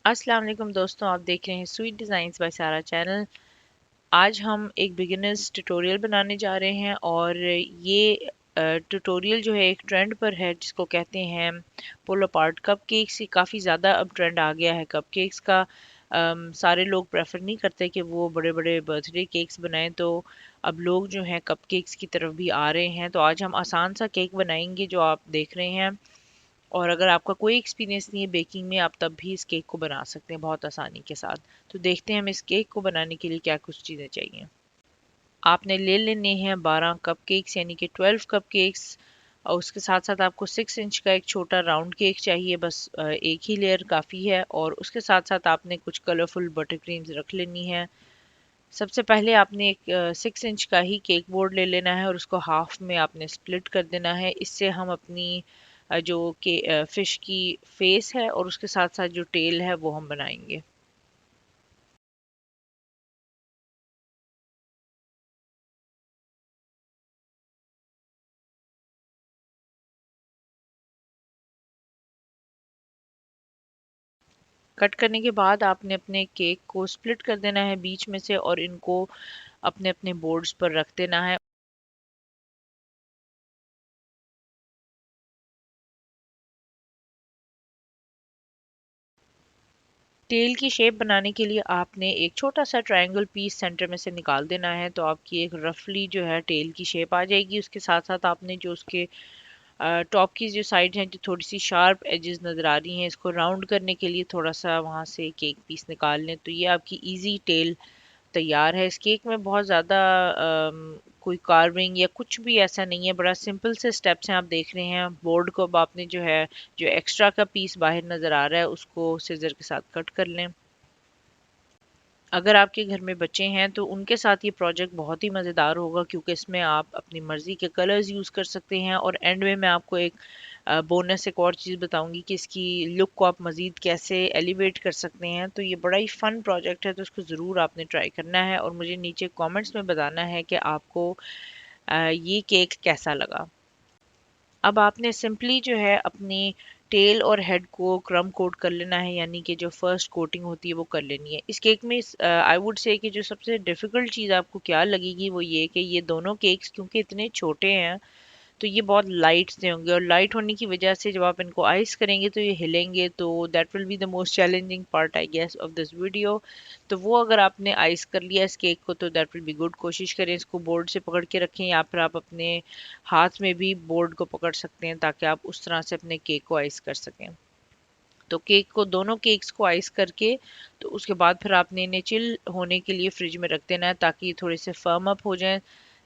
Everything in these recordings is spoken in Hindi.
अस्सलाम वालेकुम दोस्तों, आप देख रहे हैं स्वीट डिज़ाइंस बाय सारा चैनल। आज हम एक बिगिनर्स ट्यूटोरियल बनाने जा रहे हैं और ये ट्यूटोरियल जो है एक ट्रेंड पर है जिसको कहते हैं पुल अपार्ट कपकेक्स। ये काफ़ी ज़्यादा अब ट्रेंड आ गया है कपकेक्स का। सारे लोग प्रेफर नहीं करते कि वो बड़े बड़े बर्थडे केक्स बनाएं, तो अब लोग जो हैं कपकेक्स की तरफ भी आ रहे हैं। तो आज हम आसान सा केक बनाएंगे जो आप देख रहे हैं। और अगर आपका कोई एक्सपीरियंस नहीं है बेकिंग में, आप तब भी इस केक को बना सकते हैं बहुत आसानी के साथ। तो देखते हैं हम इस केक को बनाने के लिए क्या कुछ चीज़ें चाहिए। आपने ले लेने हैं 12 कप केक्स यानी कि 12 कप केक्स। और उसके साथ साथ आपको 6 इंच का एक छोटा राउंड केक चाहिए, बस एक ही लेयर काफ़ी है। और उसके साथ साथ आपने कुछ कलरफुल बटर क्रीम्स रख लेनी है। सबसे पहले आपने एक 6 इंच का ही केक बोर्ड ले लेना है और उसको हाफ में आपने स्प्लिट कर देना है। इससे हम अपनी जो के फिश की फेस है और उसके साथ साथ जो टेल है वो हम बनाएंगे। कट करने के बाद आपने अपने केक को स्प्लिट कर देना है बीच में से और इनको अपने अपने बोर्ड्स पर रख देना है। टेल की शेप बनाने के लिए आपने एक छोटा सा ट्रायंगल पीस सेंटर में से निकाल देना है, तो आपकी एक रफली जो है टेल की शेप आ जाएगी। उसके साथ साथ आपने जो उसके टॉप की जो साइड हैं जो थोड़ी सी शार्प एजेस नज़र आ रही हैं, इसको राउंड करने के लिए थोड़ा सा वहाँ से केक पीस निकाल लें, तो ये आपकी इजी टेल तैयार है। इस केक में बहुत ज़्यादा कोई कार्विंग या कुछ भी ऐसा नहीं है, बड़ा सिंपल से स्टेप्स हैं। आप देख रहे हैं बोर्ड को। अब आपने जो है जो एक्स्ट्रा का पीस बाहर नज़र आ रहा है उसको सिजर के साथ कट कर लें। अगर आपके घर में बच्चे हैं तो उनके साथ ये प्रोजेक्ट बहुत ही मज़ेदार होगा, क्योंकि इसमें आप अपनी मर्ज़ी के कलर्स यूज़ कर सकते हैं। और एंड में मैं आपको एक बोनस एक और चीज़ बताऊंगी कि इसकी लुक को आप मज़ीद कैसे एलिवेट कर सकते हैं। तो ये बड़ा ही फ़न प्रोजेक्ट है, तो इसको ज़रूर आपने ट्राई करना है और मुझे नीचे कमेंट्स में बताना है कि आपको ये केक कैसा लगा। अब आपने सिंपली जो है अपनी टेल और हेड को क्रम कोट कर लेना है, यानी कि जो फर्स्ट कोटिंग होती है वो कर लेनी है इस केक में। आई वुड से कि जो सबसे डिफ़िकल्ट चीज़ आपको क्या लगेगी वो ये कि ये दोनों केक्स क्योंकि इतने छोटे हैं तो ये बहुत लाइट से होंगे, और लाइट होने की वजह से जब आप इनको आइस करेंगे तो ये हिलेंगे। तो that will be the most challenging part I guess of this video. तो वो अगर आपने आइस कर लिया इस केक को तो दैट विल बी गुड। कोशिश करें इसको बोर्ड से पकड़ के रखें, या फिर आप अपने हाथ में भी बोर्ड को पकड़ सकते हैं ताकि आप उस तरह से अपने केक को आइस कर सकें। तो केक को दोनों केक्स को आइस करके तो उसके बाद फिर आपने इन्हें चिल होने के लिए फ्रिज में रख देना है ताकि ये थोड़े से फर्म अप हो जाएं।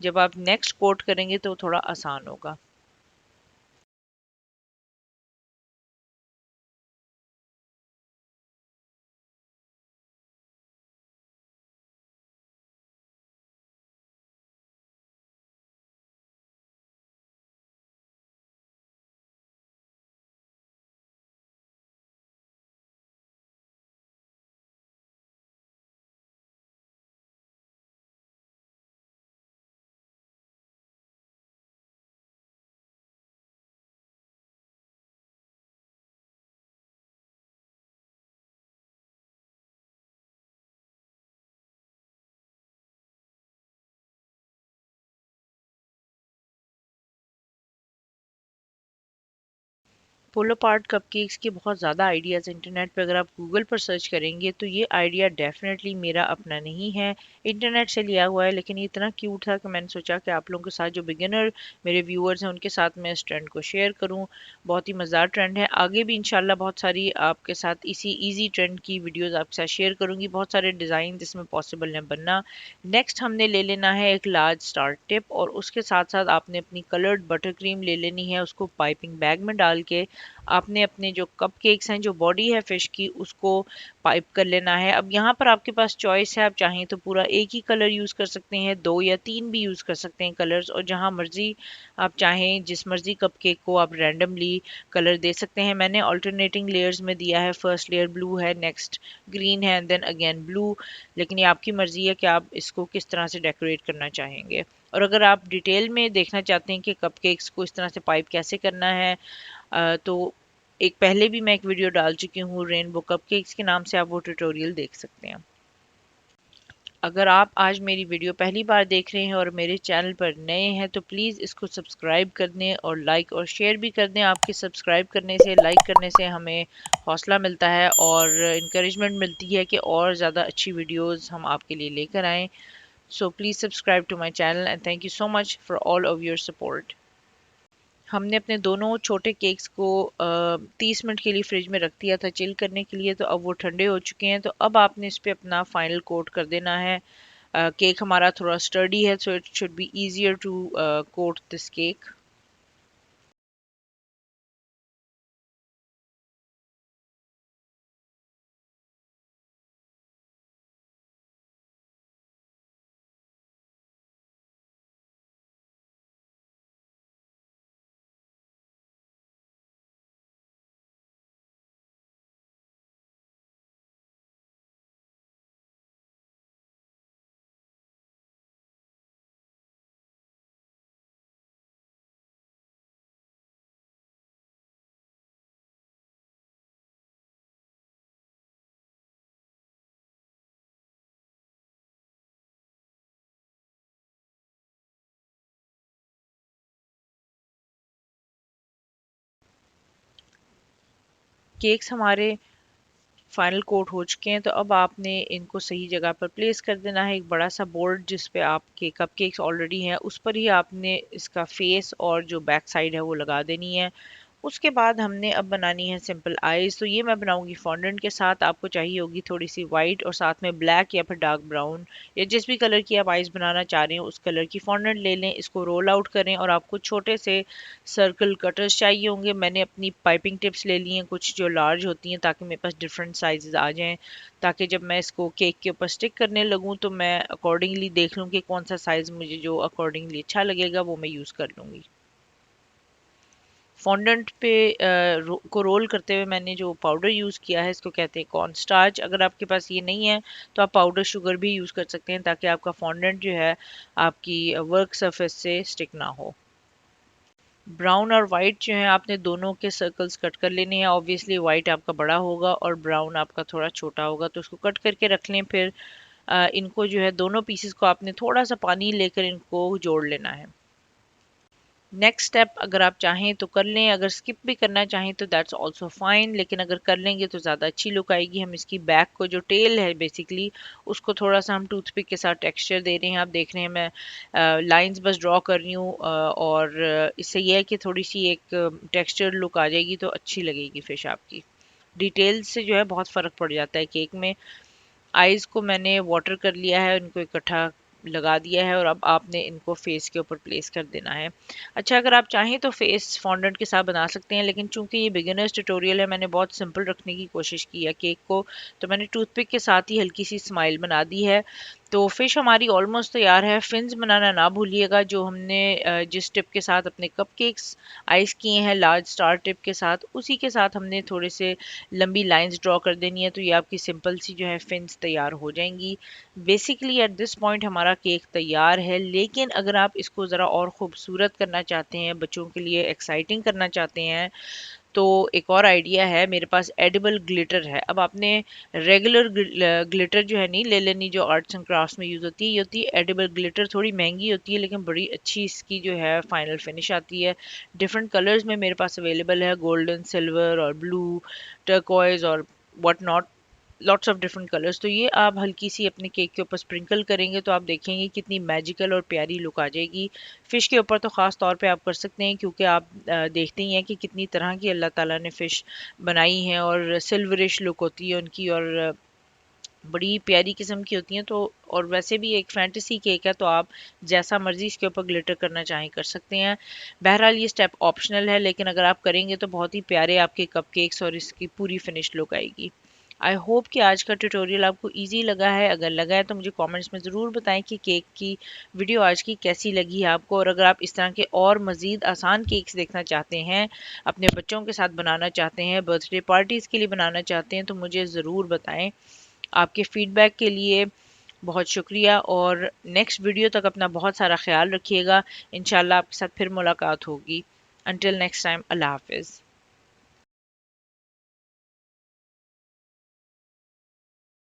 जब आप नेक्स्ट कोट करेंगे तो थोड़ा आसान होगा। पोलो पार्ट कपकेक्स के बहुत ज़्यादा आइडियाज़ इंटरनेट पे अगर आप गूगल पर सर्च करेंगे तो ये आइडिया डेफिनेटली मेरा अपना नहीं है, इंटरनेट से लिया हुआ है। लेकिन ये इतना क्यूट था कि मैंने सोचा कि आप लोगों के साथ जो बिगिनर मेरे व्यूअर्स हैं उनके साथ मैं इस ट्रेंड को शेयर करूं। बहुत ही मज़ेदार ट्रेंड है। आगे भी इंशाल्लाह बहुत सारी आपके साथ इसी ईजी ट्रेंड की वीडियोज़ आपके साथ शेयर करूँगी। बहुत सारे डिज़ाइन इसमें पॉसिबल हैं बनना। नेक्स्ट हमने ले लेना है एक लार्ज स्टार टिप और उसके साथ साथ आपने अपनी कलर्ड बटर क्रीम ले लेनी है। उसको पाइपिंग बैग में डाल के आपने अपने जो कपकेक्स हैं जो बॉडी है फिश की उसको पाइप कर लेना है। अब यहाँ पर आपके पास चॉइस है, आप चाहें तो पूरा एक ही कलर यूज़ कर सकते हैं, दो या तीन भी यूज़ कर सकते हैं कलर्स, और जहाँ मर्जी आप चाहें जिस मर्जी कपकेक को आप रैंडमली कलर दे सकते हैं। मैंने ऑल्टरनेटिंग लेयर्स में दिया है, फर्स्ट लेयर ब्लू है, नेक्स्ट ग्रीन है, देन अगेन ब्लू। लेकिन ये आपकी मर्जी है कि आप इसको किस तरह से डेकोरेट करना चाहेंगे। और अगर आप डिटेल में देखना चाहते हैं कि कपकेक्स को इस तरह से पाइप कैसे करना है तो एक पहले भी मैं एक वीडियो डाल चुकी हूँ रेनबो कपकेक्स के नाम से, आप वो ट्यूटोरियल देख सकते हैं। अगर आप आज मेरी वीडियो पहली बार देख रहे हैं और मेरे चैनल पर नए हैं तो प्लीज़ इसको सब्सक्राइब कर दें और लाइक और शेयर भी कर दें। आपके सब्सक्राइब करने से, लाइक करने से हमें हौसला मिलता है और इनक्रेजमेंट मिलती है कि और ज़्यादा अच्छी वीडियोस हम आपके लिए लेकर आएँ। So please subscribe to my channel and thank you so much for all of your support. हमने अपने दोनों छोटे केक्स को 30 मिनट के लिए फ्रिज में रख दिया था चिल करने के लिए, तो अब वो ठंडे हो चुके हैं। तो अब आपने इस पे अपना फाइनल कोट कर देना है। केक हमारा थोड़ा स्टर्डी है, so it should be easier to coat this cake. Cakes हमारे फाइनल कोट हो चुके हैं, तो अब आपने इनको सही जगह पर प्लेस कर देना है। एक बड़ा सा बोर्ड जिस पे आपके कपकेक्स ऑलरेडी हैं उस पर ही आपने इसका फेस और जो बैक साइड है वो लगा देनी है। उसके बाद हमने अब बनानी है सिंपल आईज। तो ये मैं बनाऊंगी फॉन्डेंट के साथ। आपको चाहिए होगी थोड़ी सी वाइट और साथ में ब्लैक या फिर डार्क ब्राउन या जिस भी कलर की आप आईज बनाना चाह रहे हैं उस कलर की फॉन्डेंट ले लें। इसको रोल आउट करें और आपको छोटे से सर्कल कटर्स चाहिए होंगे। मैंने अपनी पाइपिंग टिप्स ले ली हैं कुछ जो लार्ज होती हैं ताकि मेरे पास डिफरेंट साइजेस आ जाएं, ताकि जब मैं इसको केक के ऊपर स्टिक करने लगूं तो मैं अकॉर्डिंगली देख लूं कि कौन सा साइज मुझे जो अकॉर्डिंगली अच्छा लगेगा वो मैं यूज़ कर लूँगी। फॉन्डेंट पे को रोल करते हुए मैंने जो पाउडर यूज़ किया है इसको कहते हैं कॉर्न स्टार्च। अगर आपके पास ये नहीं है तो आप पाउडर शुगर भी यूज़ कर सकते हैं ताकि आपका फॉन्डेंट जो है आपकी वर्क सरफेस से स्टिक ना हो। ब्राउन और वाइट जो है आपने दोनों के सर्कल्स कट कर लेने हैं। ऑब्वियसली वाइट आपका बड़ा होगा और ब्राउन आपका थोड़ा छोटा होगा, तो उसको कट करके रख लें। फिर इनको जो है दोनों पीसेस को आपने थोड़ा सा पानी लेकर इनको जोड़ लेना है। नेक्स्ट स्टेप अगर आप चाहें तो कर लें, अगर स्किप भी करना चाहें तो दैट्स आल्सो फाइन, लेकिन अगर कर लेंगे तो ज़्यादा अच्छी लुक आएगी। हम इसकी बैक को जो टेल है बेसिकली उसको थोड़ा सा हम टूथपिक के साथ टेक्सचर दे रहे हैं। आप देख रहे हैं मैं लाइंस बस ड्रॉ कर रही हूँ और इससे यह है कि थोड़ी सी एक टेक्सचर लुक आ जाएगी तो अच्छी लगेगी फिश आपकी। डिटेल्स से जो है बहुत फ़र्क पड़ जाता है केक में। आइज को मैंने वाटर कर लिया है, उनको इकट्ठा लगा दिया है और अब आपने इनको फेस के ऊपर प्लेस कर देना है। अच्छा, अगर आप चाहें तो फेस फॉन्डेंट के साथ बना सकते हैं, लेकिन चूंकि ये बिगिनर्स ट्यूटोरियल है मैंने बहुत सिंपल रखने की कोशिश की है केक को, तो मैंने टूथपिक के साथ ही हल्की सी स्माइल बना दी है। तो फिश हमारी ऑलमोस्ट तैयार है। फिन्स बनाना ना भूलिएगा जो हमने जिस टिप के साथ अपने कपकेक्स आइस किए हैं लार्ज स्टार टिप के साथ, उसी के साथ हमने थोड़े से लंबी लाइंस ड्रॉ कर देनी है, तो ये आपकी सिंपल सी जो है फिन्स तैयार हो जाएंगी। बेसिकली एट दिस पॉइंट हमारा केक तैयार है, लेकिन अगर आप इसको ज़रा और ख़ूबसूरत करना चाहते हैं, बच्चों के लिए एक्साइटिंग करना चाहते हैं, तो एक और आइडिया है मेरे पास, एडिबल ग्लिटर है। अब आपने रेगुलर ग्लिटर जो है नहीं ले लेनी जो आर्ट्स एंड क्राफ्ट्स में यूज़ होती है। ये होती है एडिबल ग्लिटर, थोड़ी महंगी होती है लेकिन बड़ी अच्छी इसकी जो है फाइनल फिनिश आती है। डिफरेंट कलर्स में मेरे पास अवेलेबल है, गोल्डन, सिल्वर और ब्लू, टर्कोइज और what not, lots of different colours. तो ये आप हल्की सी अपने केक के ऊपर स्प्रिंकल करेंगे तो आप देखेंगे कितनी मैजिकल और प्यारी लुक आ जाएगी। फ़िश के ऊपर तो ख़ास तौर पे आप कर सकते हैं क्योंकि आप देखते ही हैं कि कितनी तरह की अल्लाह ताला ने फ़िश बनाई हैं और सिल्वरिश लुक होती है उनकी और बड़ी प्यारी किस्म की होती हैं। तो और वैसे भी एक फैंटेसी केक है तो आप जैसा मर्जी इसके ऊपर ग्लिटर करना चाहें कर सकते हैं। बहरहाल ये स्टेप ऑप्शनल है, लेकिन अगर आप करेंगे तो बहुत ही प्यारे आपके कपकेक्स और इसकी पूरी फिनिश लुक आएगी। आई होप कि आज का ट्यूटोरियल आपको इजी लगा है। अगर लगा है तो मुझे कमेंट्स में ज़रूर बताएं कि केक की वीडियो आज की कैसी लगी है आपको, और अगर आप इस तरह के और मज़ीद आसान केक्स देखना चाहते हैं, अपने बच्चों के साथ बनाना चाहते हैं, बर्थडे पार्टीज़ के लिए बनाना चाहते हैं, तो मुझे ज़रूर बताएं। आपके फीडबैक के लिए बहुत शुक्रिया और नेक्स्ट वीडियो तक अपना बहुत सारा ख्याल रखिएगा। इंशाल्लाह आपके साथ फिर मुलाकात होगी। अंटिल नेक्स्ट टाइम, अल्लाह हाफिज़।